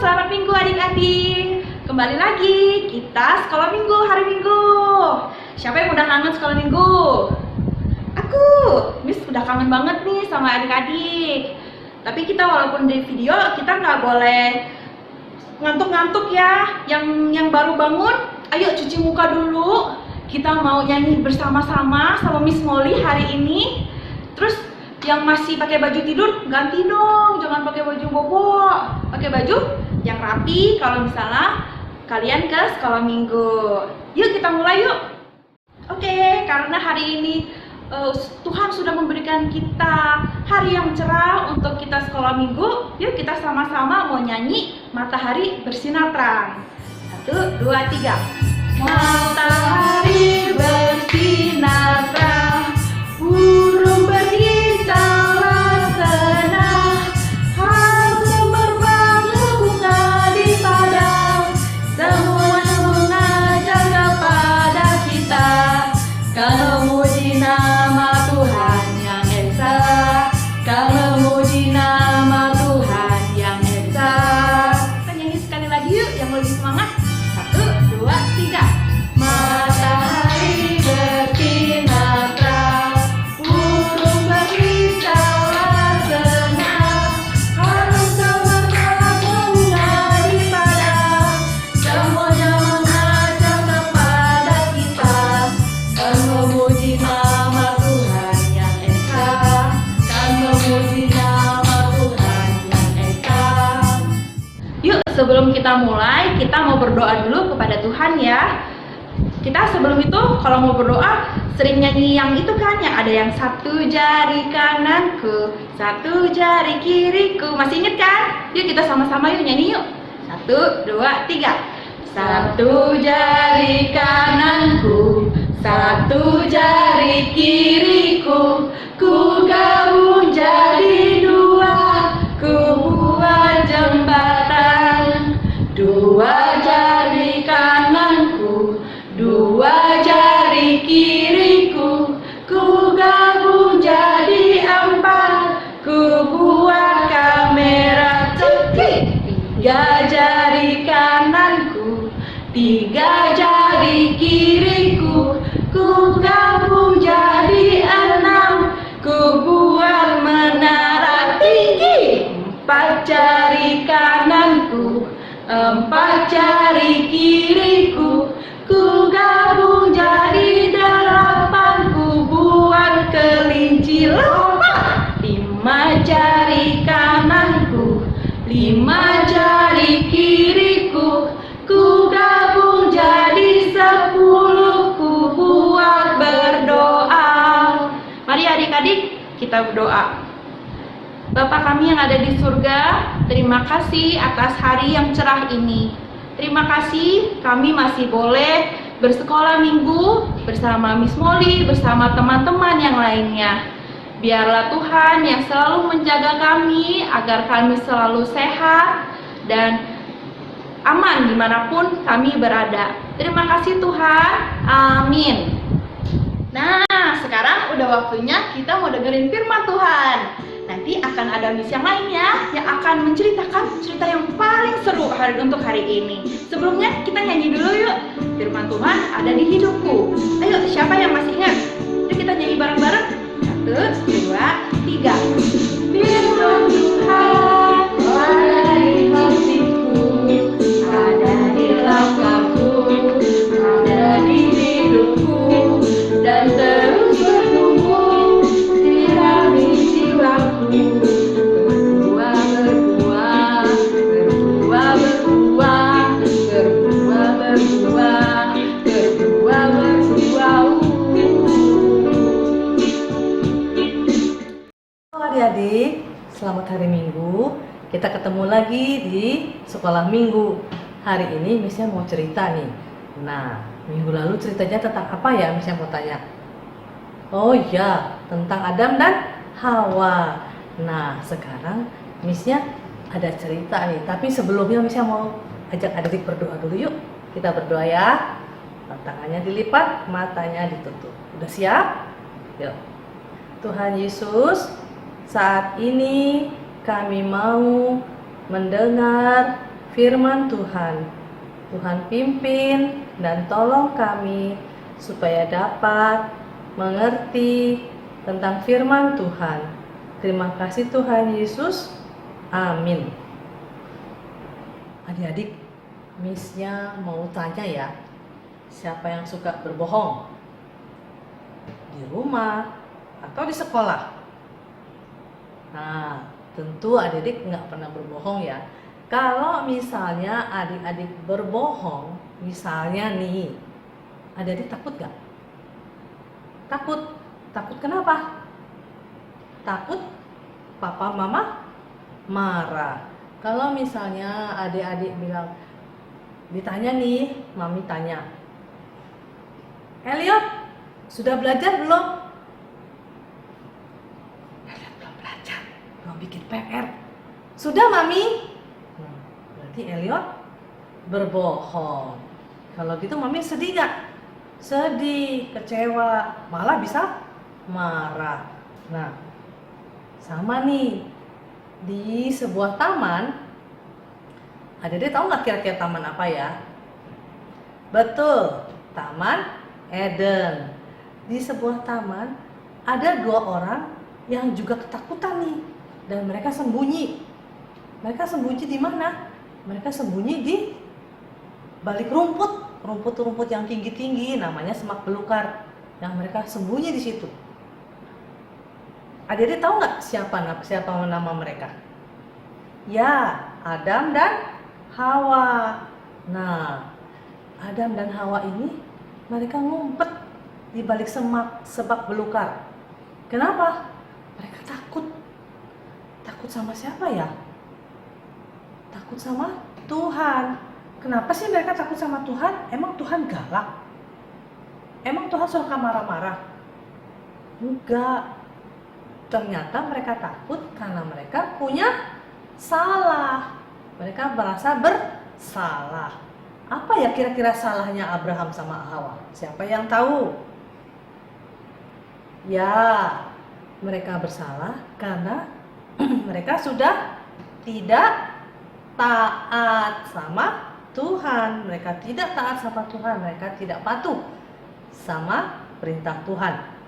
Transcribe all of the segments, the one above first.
selamat minggu adik-adik. Kembali lagi kita sekolah minggu hari Minggu. Siapa yang udah kangen sekolah minggu? Aku, Miss udah kangen banget nih sama adik-adik. Tapi kita walaupun di video kita nggak boleh ngantuk-ngantuk ya. Yang baru bangun, ayo cuci muka dulu. Kita mau nyanyi bersama-sama sama Miss Molly hari ini. Terus yang masih pakai baju tidur ganti dong, jangan pakai baju bobo, pakai baju yang rapi kalau misalnya kalian ke sekolah minggu. Yuk kita mulai yuk. Oke, karena hari ini Tuhan sudah memberikan kita hari yang cerah untuk kita sekolah minggu. Yuk kita sama-sama mau nyanyi Matahari Bersinar Terang. 1, 2, 3. Matahari bersinar terang, burung berbicara senang, harus berbunga di padang, semuanya mengajak kepada kita, kalau memuji nama Tuhan yang esa, kalau memuji nama Tuhan yang esa. Kita nyanyi sekali lagi yuk, yang lebih semangat. 1, 2, 3. Matahari bersinar terang, burung berbicara senang, harus berbunga di padang, semuanya mengajak kepada kita, dan memuji nama Tuhan yang esa, dan memuji nama Tuhan yang esa. Yuk sebelum kita mulai, kita mau berdoa dulu kepada Tuhan ya. Kita sebelum itu kalau mau berdoa sering nyanyi yang itu kan, yang ada yang satu jari kananku, satu jari kiriku. Masih inget kan? Yuk kita sama-sama yuk nyanyi yuk. 1, 2, 3. Satu jari kananku, satu jari kiriku, ku gabung jadi dua, ku buat jembatan. Dua jari kananku, dua jari kiriku, ku gabung jadi 4, ku buat kamera cekik. 3 jari kananku, 3 jari kiriku, ku gabung jadi 6, ku buat menara tinggi. 4 jari kananku, 4 jari kiriku, ku gabung jadi 8, ku buat kelinci lompat. 5 jari kananku, 5 jari kiriku, ku gabung jadi 10, ku buat berdoa. Mari adik-adik kita berdoa. Bapa kami yang ada di surga, terima kasih atas hari yang cerah ini. Terima kasih kami masih boleh bersekolah minggu bersama Miss Molly, bersama teman-teman yang lainnya. Biarlah Tuhan yang selalu menjaga kami agar kami selalu sehat dan aman dimanapun kami berada. Terima kasih Tuhan, amin. Nah sekarang udah waktunya kita mau dengerin firman Tuhan. Nanti akan ada Miss yang lainnya yang akan menceritakan cerita yang paling seru untuk hari ini. Sebelumnya kita nyanyi dulu yuk. Firman Tuhan ada di hidupku. Ayo siapa yang masih ingat? Yuk kita nyanyi bareng-bareng. 1, 2, 3. Firman Tuhan ada di hatiku, ada di langkahku, ada di hidupku, dan terus bertumbuh sirami jiwaku. Berbuah, berbuah, berbuah, berbuah, berbuah, berbuah, berbuah, berbuah. Halo adik-adik, selamat hari Minggu. Kita ketemu lagi di sekolah minggu. Hari ini Miss mau cerita nih. Nah, minggu lalu ceritanya tentang apa ya, Miss mau tanya? Oh iya, tentang Adam dan Hawa. Nah, sekarang Miss-nya ada cerita nih. Tapi sebelumnya Miss mau ajak adik berdoa dulu yuk. Kita berdoa ya. Tangannya dilipat, matanya ditutup. Udah siap? Yuk. Tuhan Yesus, saat ini kami mau mendengar firman Tuhan. Tuhan pimpin dan tolong kami supaya dapat mengerti tentang firman Tuhan. Terima kasih Tuhan Yesus. Amin. Adik-adik, Miss-nya mau tanya ya, siapa yang suka berbohong? Di rumah atau di sekolah? Nah, tentu adik-adik nggak pernah berbohong ya. Kalau misalnya adik-adik berbohong, misalnya nih, adik-adik takut gak? Takut. Takut kenapa? Takut papa mama marah. Kalau misalnya adik-adik bilang, ditanya nih, mami tanya, Elliot, sudah belajar belum? Elliot belum belajar, belum bikin PR. Sudah mami? Berarti Elliot berbohong. Kalau gitu mami sedih gak? Sedih, kecewa, malah bisa marah. Nah, sama nih, di sebuah taman, adik-adik tahu nggak kira-kira taman apa ya? Betul, Taman Eden. Di sebuah taman ada dua orang yang juga ketakutan nih, dan mereka sembunyi. Mereka sembunyi di mana? Mereka sembunyi di balik rumput yang tinggi-tinggi, namanya semak belukar. Yang mereka sembunyi di situ. Adik-adik tahu nggak siapa nama mereka? Ya, Adam dan Hawa. Nah, Adam dan Hawa ini mereka ngumpet di balik semak belukar. Kenapa? Mereka takut. Takut sama siapa ya? Takut sama Tuhan. Kenapa sih mereka takut sama Tuhan? Emang Tuhan galak? Emang Tuhan suka marah-marah? Enggak. Ternyata mereka takut karena mereka punya salah. Mereka merasa bersalah. Apa ya kira-kira salahnya Abraham sama Hawa? Siapa yang tahu? Ya, mereka bersalah karena mereka sudah tidak taat sama Tuhan. Mereka tidak taat sama Tuhan. Mereka tidak patuh sama perintah Tuhan.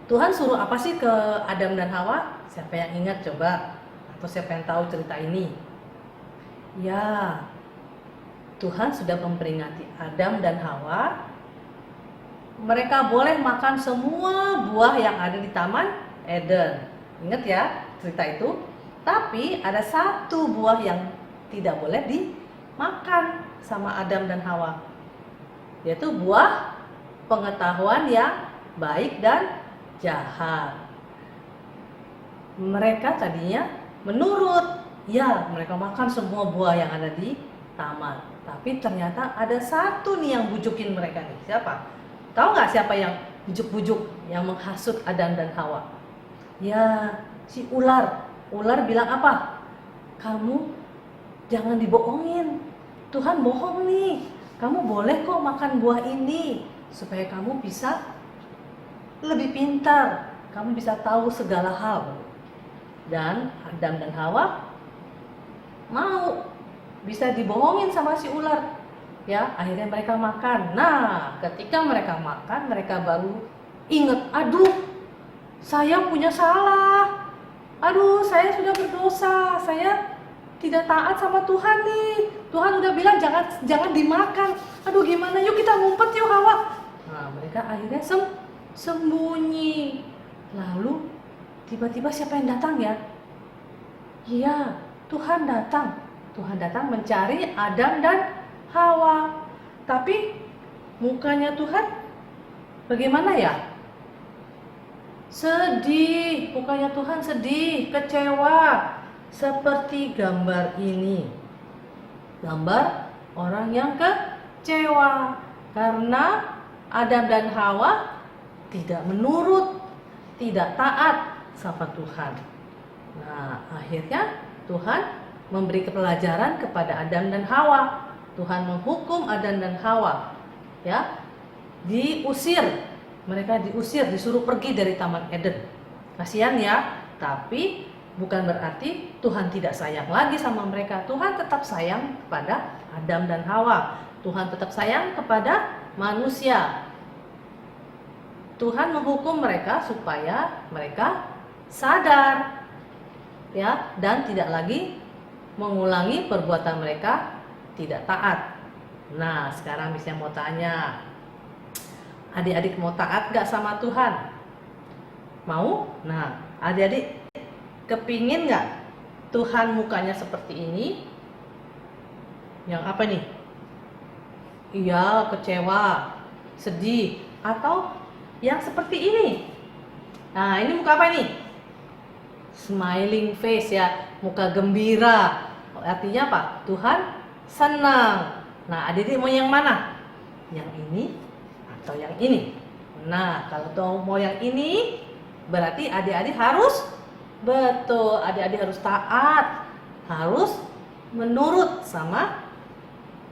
Tuhan suruh apa sih ke Adam dan Hawa? Siapa yang ingat coba? Atau siapa yang tahu cerita ini? Ya, Tuhan sudah memperingati Adam dan Hawa. Mereka boleh makan semua buah yang ada di Taman Eden. Ingat ya cerita itu? Tapi ada satu buah yang tidak boleh dimakan sama Adam dan Hawa, yaitu buah pengetahuan yang baik dan jahat. Mereka tadinya menurut, ya mereka makan semua buah yang ada di taman. Tapi ternyata ada satu nih yang bujukin mereka nih. Siapa? Tahu nggak siapa yang bujuk-bujuk, yang menghasut Adam dan Hawa? Ya, si ular. Ular bilang apa? Kamu jangan dibohongin. Tuhan bohong nih. Kamu boleh kok makan buah ini supaya kamu bisa lebih pintar, kamu bisa tahu segala hal. Dan Adam dan Hawa mau, bisa dibohongin sama si ular. Ya, akhirnya mereka makan. Nah, ketika mereka makan, mereka baru ingat, aduh, saya punya salah. Aduh, saya sudah berdosa. Saya tidak taat sama Tuhan nih. Tuhan udah bilang jangan dimakan. Aduh, gimana? Yuk kita ngumpet yuk Hawa. Nah, mereka akhirnya sembunyi. Lalu tiba-tiba siapa yang datang ya? Iya, Tuhan datang. Tuhan datang mencari Adam dan Hawa. Tapi mukanya Tuhan bagaimana ya? Sedih. Mukanya Tuhan sedih, kecewa. Seperti gambar ini. Gambar orang yang kecewa karena Adam dan Hawa tidak menurut, tidak taat sama Tuhan. Nah, akhirnya Tuhan memberi pelajaran kepada Adam dan Hawa. Tuhan menghukum Adam dan Hawa. Ya, diusir. Mereka diusir, disuruh pergi dari Taman Eden. Kasihan ya, tapi Bukan berarti Tuhan tidak sayang lagi sama mereka. Tuhan tetap sayang kepada Adam dan Hawa. Tuhan tetap sayang kepada manusia. Tuhan menghukum mereka supaya mereka sadar, ya, dan tidak lagi mengulangi perbuatan mereka tidak taat. Nah, sekarang misalnya mau tanya, adik-adik mau taat gak sama Tuhan? Mau? Nah, adik-adik kepingin gak Tuhan mukanya seperti ini? Yang apa nih? Iya, kecewa, sedih, atau yang seperti ini? Nah, ini muka apa nih? Smiling face, ya, muka gembira. Artinya apa? Tuhan senang. Nah, adik-adik mau yang mana? Yang ini atau yang ini? Nah, kalau mau yang ini, berarti adik-adik harus betul, adik-adik harus taat, harus menurut sama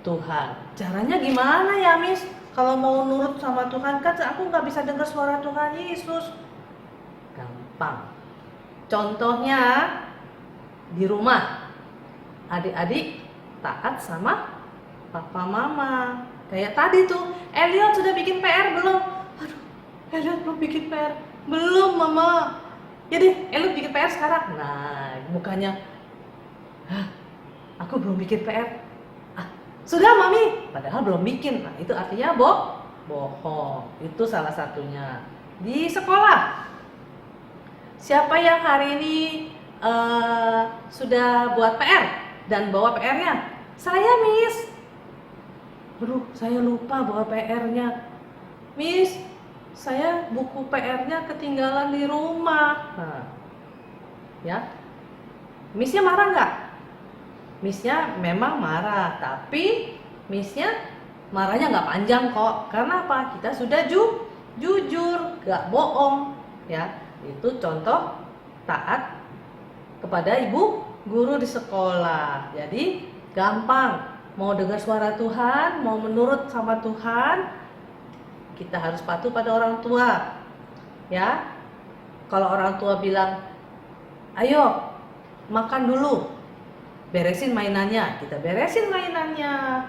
Tuhan. Caranya gimana ya, Miss? Kalau mau nurut sama Tuhan, kan aku nggak bisa dengar suara Tuhan Yesus. Gampang. Contohnya di rumah, adik-adik taat sama papa mama. Kayak tadi tuh, Elliot sudah bikin PR belum? Aduh, Elliot belum bikin PR. Belum, mama. Jadi Elliot bikin PR sekarang. Nah, mukanya, hah, aku belum bikin PR. Sudah mami, padahal belum bikin. Nah, itu artinya bohong. Itu salah satunya. Di sekolah, siapa yang hari ini sudah buat PR dan bawa PR-nya? Saya, Miss. Aduh, saya lupa bawa PR-nya. Miss, saya buku PR-nya ketinggalan di rumah. Nah, ya, Missnya marah nggak? Missnya memang marah, tapi Missnya marahnya nggak panjang kok. Karena apa? Kita sudah jujur, nggak bohong, ya. Itu contoh taat kepada ibu guru di sekolah. Jadi gampang. Mau dengar suara Tuhan, mau menurut sama Tuhan, kita harus patuh pada orang tua, ya. Kalau orang tua bilang, ayo makan dulu, beresin mainannya, kita beresin mainannya.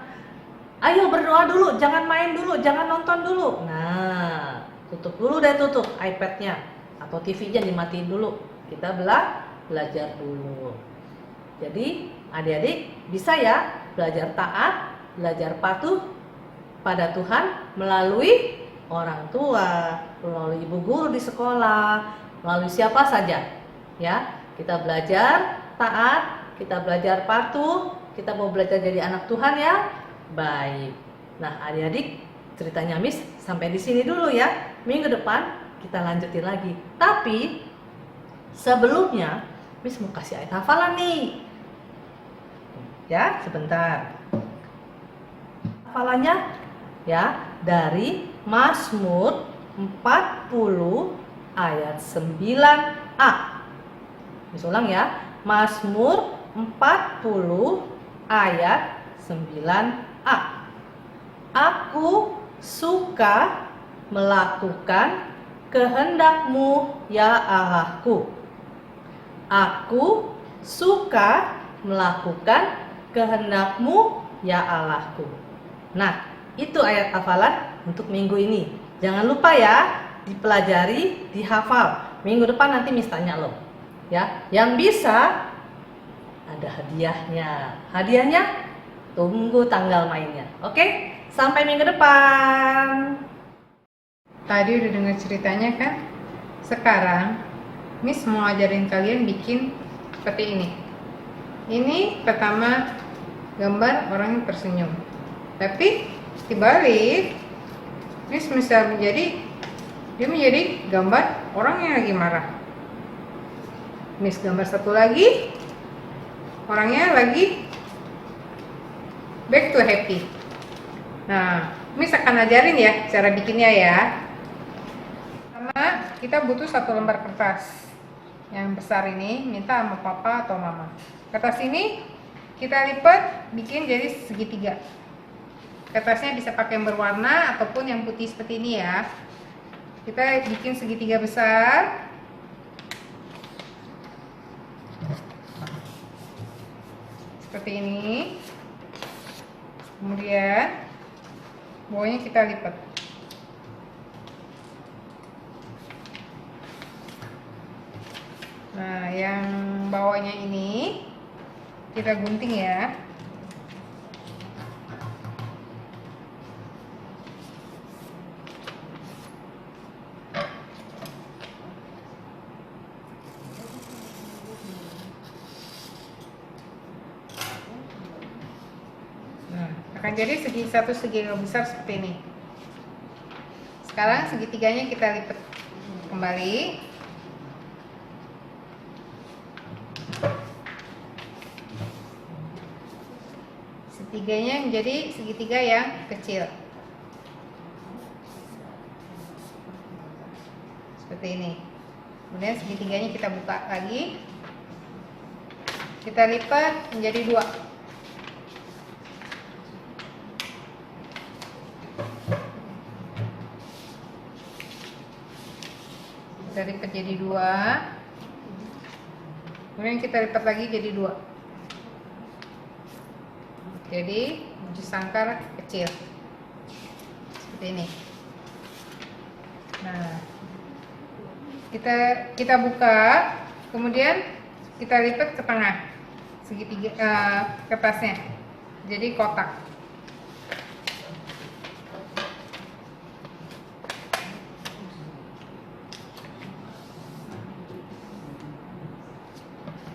Ayo berdoa dulu, jangan main dulu, jangan nonton dulu. Nah, tutup dulu deh, tutup iPad-nya atau TV-nya dimatiin dulu. Kita belajar dulu. Jadi adik-adik bisa ya belajar taat, belajar patuh pada Tuhan melalui orang tua, melalui ibu guru di sekolah, melalui siapa saja. Ya, kita belajar taat, kita belajar patuh, kita mau belajar jadi anak Tuhan yang baik. Nah, adik-adik, ceritanya Miss sampai di sini dulu ya. Minggu depan kita lanjutin lagi. Tapi sebelumnya Miss mau kasih ayat hafalan nih. Ya, sebentar. Hafalannya ya dari Mazmur 40 ayat 9a. Miss ulang ya. Mazmur 40 ayat 9a. Aku suka melakukan kehendak-Mu ya Allahku. Aku suka melakukan kehendak-Mu ya Allahku. Nah, itu ayat hafalan untuk minggu ini. Jangan lupa ya, dipelajari, dihafal. Minggu depan nanti Miss tanya lo. Ya, yang bisa ada hadiahnya. Hadiahnya tunggu tanggal mainnya. Oke? Sampai minggu depan. Tadi udah dengar ceritanya kan? Sekarang Miss mau ajarin kalian bikin seperti ini. Ini pertama gambar orang yang tersenyum. Tapi dibalik, Miss bisa menjadi gambar orang yang lagi marah. Miss gambar satu lagi, orangnya lagi back to happy. Nah, Miss akan ajarin ya cara bikinnya ya. Pertama, kita butuh satu lembar kertas yang besar ini, minta sama papa atau mama. Kertas ini kita lipat, bikin jadi segitiga. Kertasnya bisa pakai yang berwarna ataupun yang putih seperti ini ya. Kita bikin segitiga besar. seperti ini. Kemudian bawahnya kita lipat. Nah, yang bawahnya ini kita gunting ya. Nah, akan jadi satu segitiga besar seperti ini. Sekarang segitiganya kita lipat kembali. Setiganya menjadi segitiga yang kecil. Seperti ini. Kemudian segitiganya kita buka lagi. Kita lipat menjadi 2. Kita lipat jadi 2. Kemudian kita lipat lagi jadi 2. Jadi biji sangkar kecil seperti ini. Nah, kita buka, kemudian kita lipat ke tengah segitiga kertasnya, jadi kotak.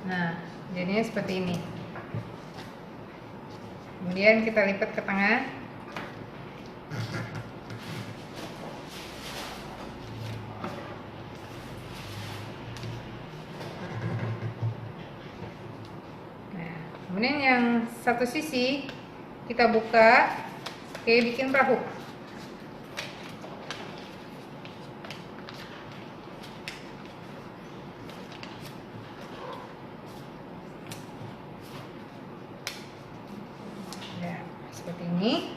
Nah, jadinya seperti ini. Kemudian kita lipat ke tengah. Nah, kemudian yang satu sisi kita buka kayak bikin perahu. Seperti ini.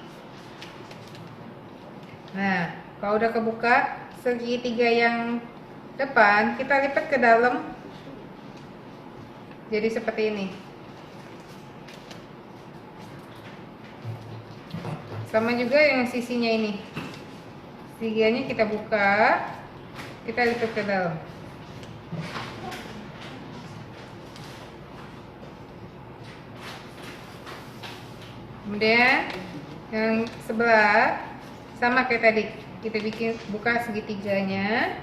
Nah, kalau udah kebuka segitiga yang depan kita lipat ke dalam jadi seperti ini. Sama juga yang sisinya ini, setiganya kita buka, kita lipat ke dalam. Kemudian yang sebelah sama kayak tadi, kita buka segitiganya.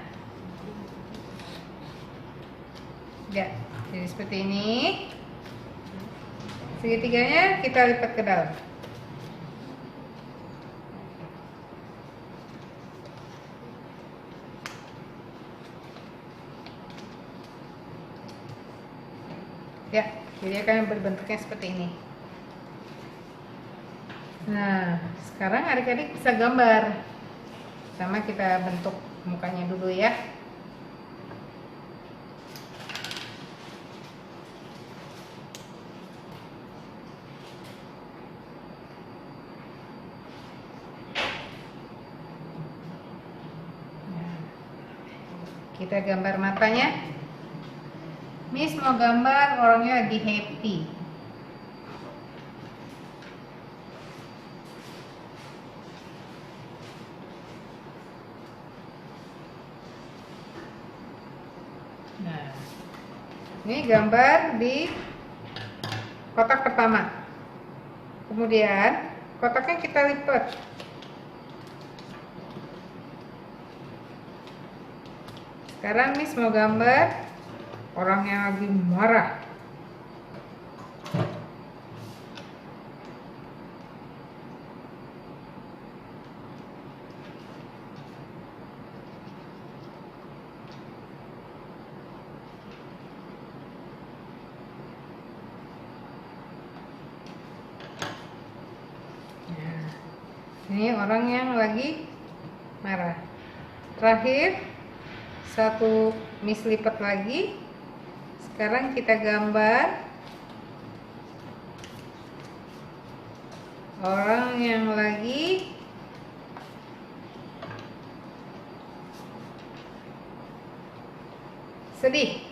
Ya, jadi seperti ini. Segitiganya kita lipat ke dalam. Ya, jadi akan berbentuknya seperti ini. Nah, sekarang adik-adik bisa gambar. Sama kita bentuk mukanya dulu ya. Nah, kita gambar matanya. Miss mau gambar orangnya lagi happy. Nah, ini gambar di kotak pertama. Kemudian kotaknya kita lipat. Sekarang Miss mau gambar orang yang lagi marah. Ini orang yang lagi marah. Terakhir, satu Miss lipat lagi. Sekarang kita gambar orang yang lagi sedih.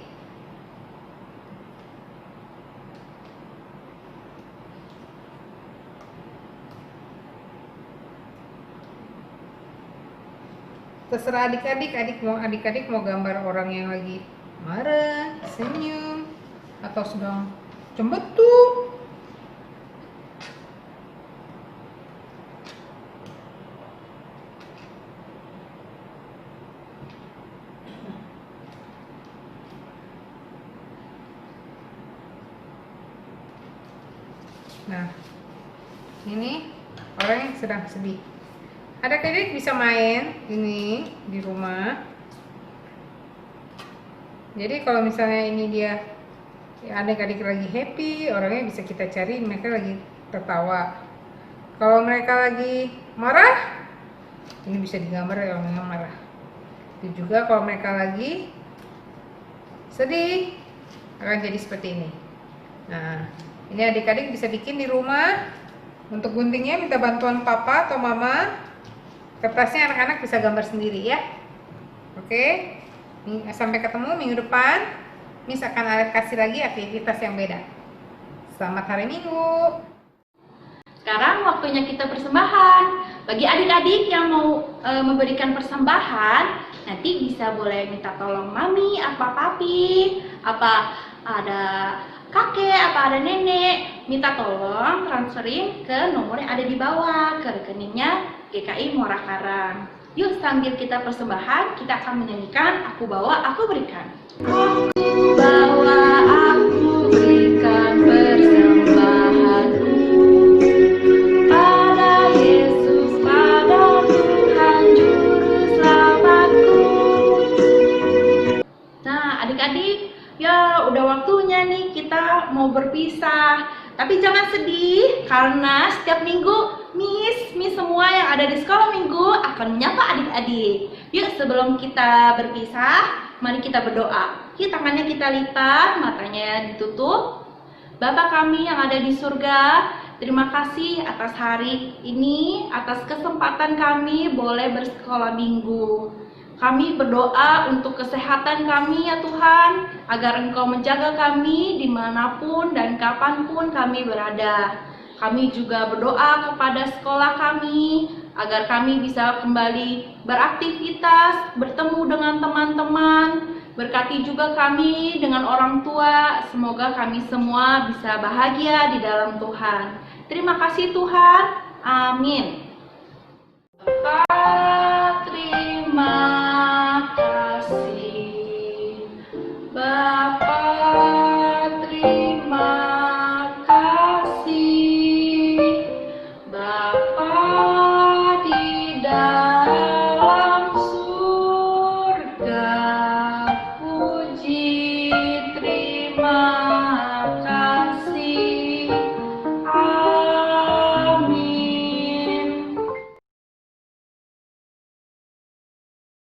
Terserah adik-adik, adik-adik mau gambar orang yang lagi marah, senyum, atau sedang cemberut. Nah, ini orang yang sedang sedih. Adik-adik bisa main ini di rumah. Jadi kalau misalnya ini dia ya, adik-adik lagi happy, orangnya bisa kita cari mereka lagi tertawa. Kalau mereka lagi marah, ini bisa digambar ya orang yang marah. Itu juga kalau mereka lagi sedih akan jadi seperti ini. Nah, ini adik-adik bisa bikin di rumah. Untuk guntingnya minta bantuan papa atau mama. Kertasnya anak-anak bisa gambar sendiri ya. Oke. Sampai ketemu minggu depan. Miss akan kasih lagi aktivitas yang beda. Selamat hari Minggu. Sekarang waktunya kita persembahan. Bagi adik-adik yang mau memberikan persembahan, nanti bisa boleh minta tolong mami, apa papi, apa ada kakek, apa ada nenek, minta tolong transferin ke nomor yang ada di bawah, ke rekeningnya GKI Muara Karang. Yuk sambil kita persembahan, kita akan menyanyikan Aku Bawa, Aku Berikan. Aku bawa, aku berikan persembahanku pada Yesus, pada Tuhan Juru Selamatku. Nah adik-adik, ya udah waktunya nih kita mau berpisah. Tapi jangan sedih, karena setiap minggu Miss semua yang ada di sekolah minggu akan menyapa adik-adik. Yuk sebelum kita berpisah, mari kita berdoa. Yuk tangannya kita lipat, matanya ditutup. Bapa kami yang ada di surga, terima kasih atas hari ini, atas kesempatan kami boleh bersekolah minggu. Kami berdoa untuk kesehatan kami ya Tuhan, agar Engkau menjaga kami dimanapun dan kapanpun kami berada. Kami juga berdoa kepada sekolah kami, agar kami bisa kembali beraktivitas, bertemu dengan teman-teman. Berkati juga kami dengan orang tua, semoga kami semua bisa bahagia di dalam Tuhan. Terima kasih Tuhan, amin. Bapa, terima kasih. Bapa, terima kasih. Bapa,